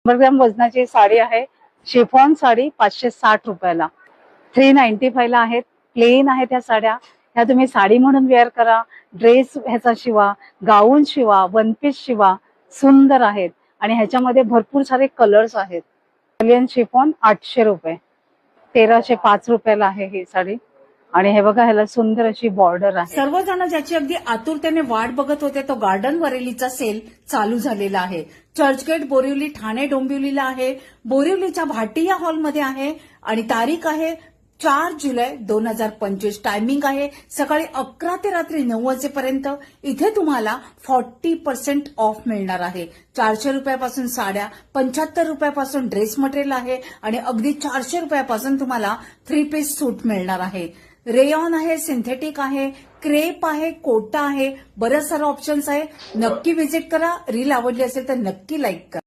ग्राम वजनाची साडी आहे. शिफॉन साडी 560 रुपयाला. 395 ला आहेत. प्लेन आहेत ह्या साड्या. ह्या तुम्ही साडी म्हणून वेअर करा, ड्रेस ह्याचा शिवा, गाऊन शिवा, वन पीस शिवा. सुंदर आहेत आणि ह्याच्यामध्ये भरपूर सारे कलर्स आहेत. इटालियन शिफॉन 800 रुपये. 1305 रुपयाला आहे ही साडी. आणि हे बघा, ह्याला सुंदर अशी बॉर्डर आहे. सर्वजण ज्याची अगदी आतुरतेने वाट बघत होते तो गार्डन वरेलीचा सेल चालू झालेला आहे. चर्चगेट बोरिवली ठाणे डोंबिवलीला आहे. बोरिवलीच्या भाटिया हॉलमध्ये आहे आणि तारीख आहे 4 जुलै 2025. टायमिंग आहे सकाळी 11 ते रात्री 9 वाजेपर्यंत. इथे तुम्हाला 40% ऑफ मिळणार आहे. 400 रुपयापासून साड्या, 75 रुपयापासून ड्रेस मटेरियल आहे आणि अगदी 400 रुपयापासून तुम्हाला 3 पीस सूट मिळणार आहे. रेयॉन आहे, सिंथेटिक आहे, क्रेप आहे, कोटा आहे, बरेच सारे ऑप्शन्स आहे. नक्की व्हिजिट करा. रील आवडली असेल तर नक्की लाईक करा.